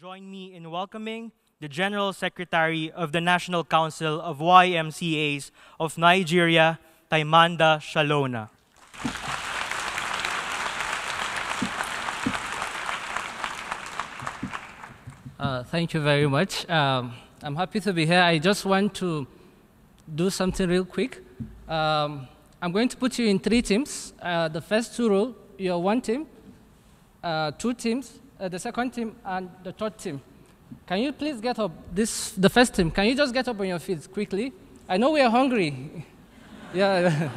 join me in welcoming the General Secretary of the National Council of YMCAs of Nigeria, Taimanda Salhona. Thank you very much. I'm happy to be here. I just want to do something real quick. I'm going to put you in 3 teams. The first 2 rows, you're 1 team, 2 teams, the second team, and the third team. Can you please get up? The first team, can you just get up on your feet quickly? I know we are hungry. Yeah.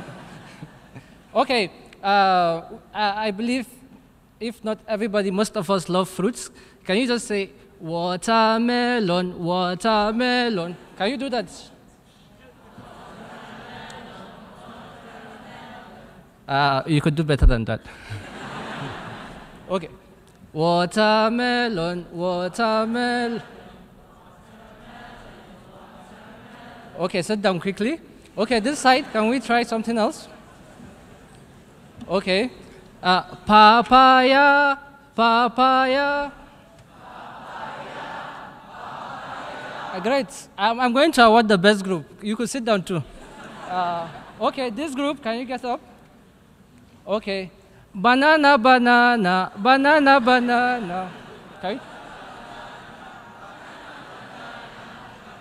Okay. I believe, if not everybody, most of us love fruits. Can you just say, watermelon, watermelon? Can you do that? You could do better than that. Okay. Watermelon, watermelon. Okay, sit down quickly. Okay, this side, can we try something else? Okay. Papaya, papaya. Great. I'm going to award the best group. You could sit down too. Okay, this group, can you get up? Okay. Banana, banana, banana, banana. Okay.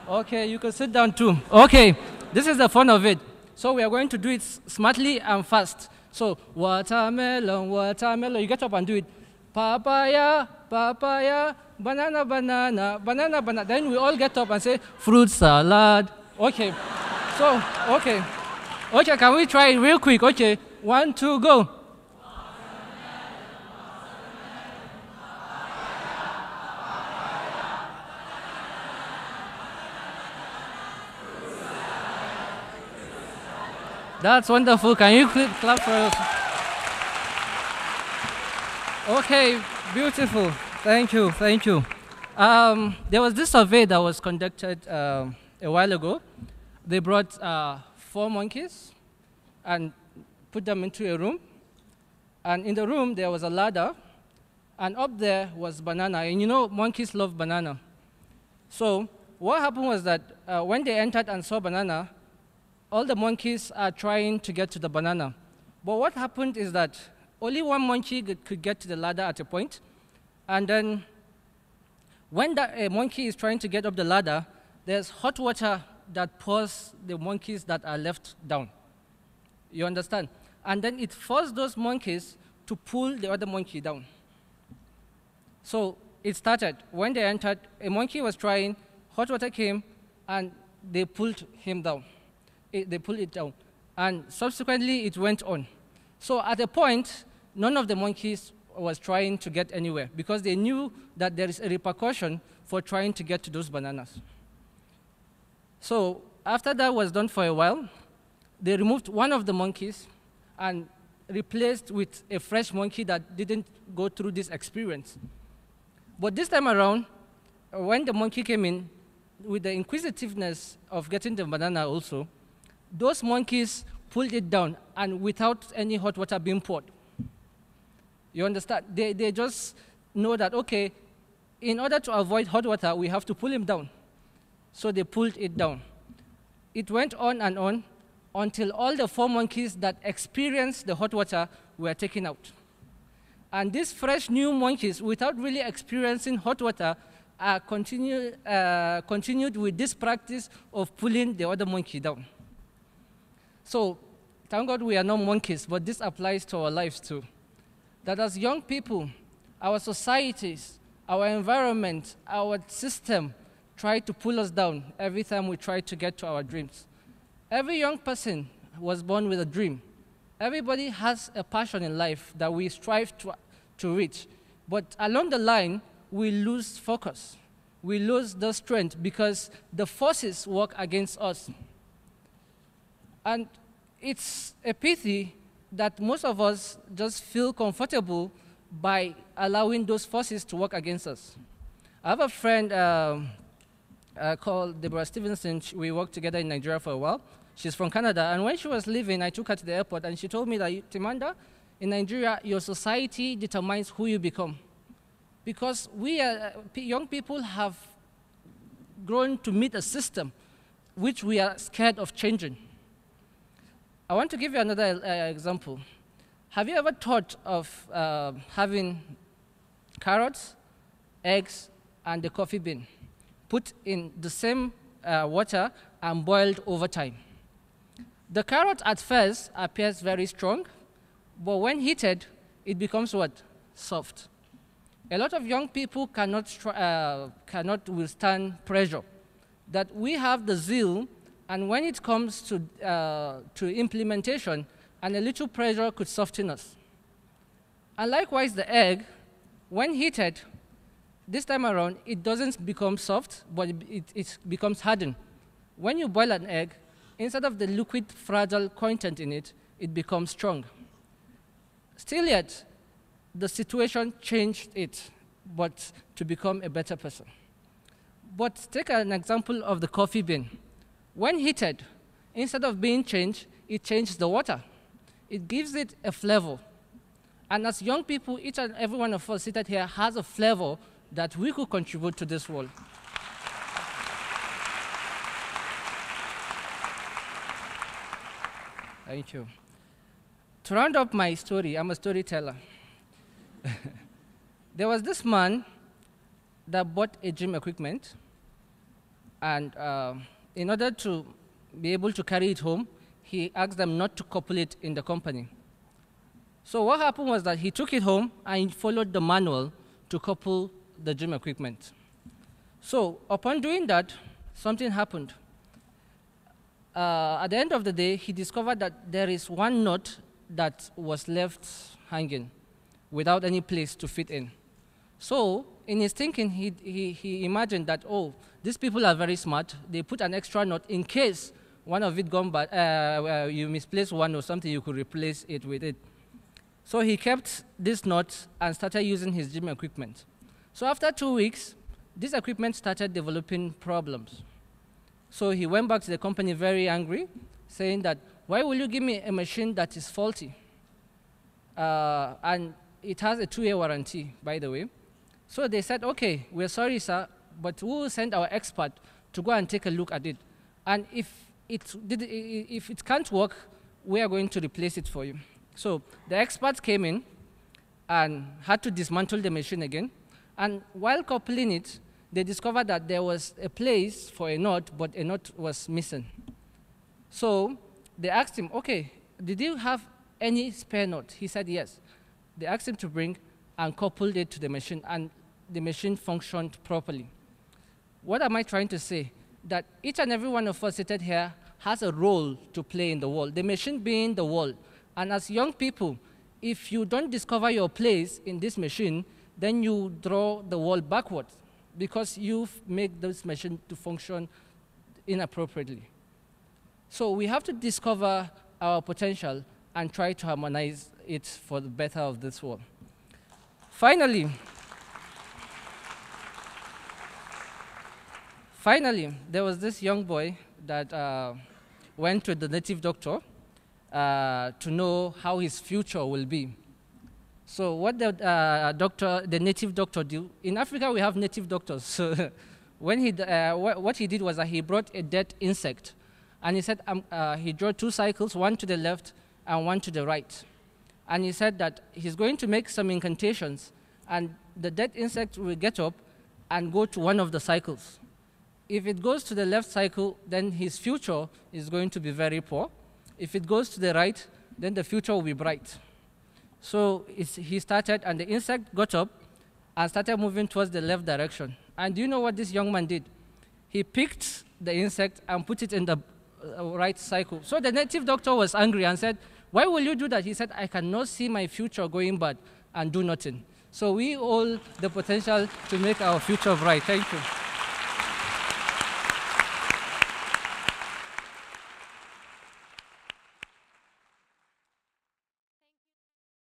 Okay, you can sit down too. Okay, this is the fun of it. So we are going to do it smartly and fast. So watermelon, watermelon. You get up and do it. Papaya, papaya, banana, banana, banana, banana. Then we all get up and say fruit salad. Okay. So, okay. Okay, can we try it real quick? Okay. 1, 2, go. That's wonderful. Can you clap for us? Okay, beautiful. Thank you, thank you. There was this survey that was conducted a while ago. They brought 4 monkeys and put them into a room. And in the room, there was a ladder. And up there was banana. And you know, monkeys love banana. So what happened was that when they entered and saw banana, all the monkeys are trying to get to the banana. But what happened is that only 1 monkey could get to the ladder at a point. And then when that monkey is trying to get up the ladder, there's hot water that pours the monkeys that are left down. You understand? And then it forced those monkeys to pull the other monkey down. So it started. When they entered, a monkey was trying, hot water came, and they pulled him down. They pulled it down. And subsequently, it went on. So at a point, none of the monkeys was trying to get anywhere because they knew that there is a repercussion for trying to get to those bananas. So after that was done for a while, they removed one of the monkeys and replaced with a fresh monkey that didn't go through this experience. But this time around, when the monkey came in, with the inquisitiveness of getting the banana also, those monkeys pulled it down and without any hot water being poured. You understand? They just know that, okay, in order to avoid hot water, we have to pull him down. So they pulled it down. It went on and on until all the 4 monkeys that experienced the hot water were taken out. And these fresh new monkeys, without really experiencing hot water, continued with this practice of pulling the other monkey down. So, thank God we are not monkeys, but this applies to our lives too. That as young people, our societies, our environment, our system try to pull us down every time we try to get to our dreams. Every young person was born with a dream. Everybody has a passion in life that we strive to reach. But along the line, we lose focus. We lose the strength because the forces work against us. And it's a pity that most of us just feel comfortable by allowing those forces to work against us. I have a friend called Deborah Stevenson. We worked together in Nigeria for a while. She's from Canada, and when she was leaving, I took her to the airport, and she told me that, Taimanda, in Nigeria, your society determines who you become. because we young people have grown to meet a system which we are scared of changing. I want to give you another example. Have you ever thought of having carrots, eggs, and the coffee bean put in the same water and boiled over time? The carrot at first appears very strong, but when heated, it becomes what? Soft. A lot of young people cannot withstand pressure. That we have the zeal, and when it comes to implementation, and a little pressure could soften us. And likewise, the egg, when heated, this time around, it doesn't become soft, but it becomes hardened. When you boil an egg, instead of the liquid fragile content in it, it becomes strong. Still yet, the situation changed it, but to become a better person. But take an example of the coffee bean. When heated, instead of being changed, it changes the water. It gives it a flavor. And as young people, each and every one of us seated here has a flavor that we could contribute to this world. Thank you. To round up my story, I'm a storyteller. There was this man that bought a gym equipment, and in order to be able to carry it home, he asked them not to couple it in the company. So what happened was that he took it home and he followed the manual to couple the gym equipment. So upon doing that, something happened. At the end of the day, he discovered that there is one nut that was left hanging without any place to fit in. So in his thinking, he imagined that, oh, these people are very smart. They put an extra nut in case one of it gone bad, you misplaced one or something, you could replace it with it. So he kept this nut and started using his gym equipment. So after 2 weeks, this equipment started developing problems. So he went back to the company very angry, saying that, why will you give me a machine that is faulty? And it has a 2-year warranty, by the way. So they said, okay, we're sorry, sir, but we will send our expert to go and take a look at it. And if it can't work, we are going to replace it for you. So the experts came in and had to dismantle the machine again. And while coupling it, they discovered that there was a place for a nut, but a nut was missing. So they asked him, okay, did you have any spare nut? He said yes. They asked him to bring and coupled it to the machine, and the machine functioned properly. What am I trying to say? That each and every one of us seated here has a role to play in the world, the machine being the world. And as young people, if you don't discover your place in this machine, then you draw the world backwards because you make this machine to function inappropriately. So we have to discover our potential and try to harmonize it for the better of this world. Finally, there was this young boy that went to the native doctor to know how his future will be. So what the native doctor did, in Africa we have native doctors. So when what he did was that he brought a dead insect, and he said he drew 2 cycles, one to the left and one to the right. And he said that he's going to make some incantations, and the dead insect will get up and go to one of the cycles. If it goes to the left cycle, then his future is going to be very poor. If it goes to the right, then the future will be bright. So he started, and the insect got up and started moving towards the left direction. And do you know what this young man did? He picked the insect and put it in the right cycle. So the native doctor was angry and said, why will you do that? He said, I cannot see my future going bad and do nothing. So we all the potential to make our future bright. Thank you.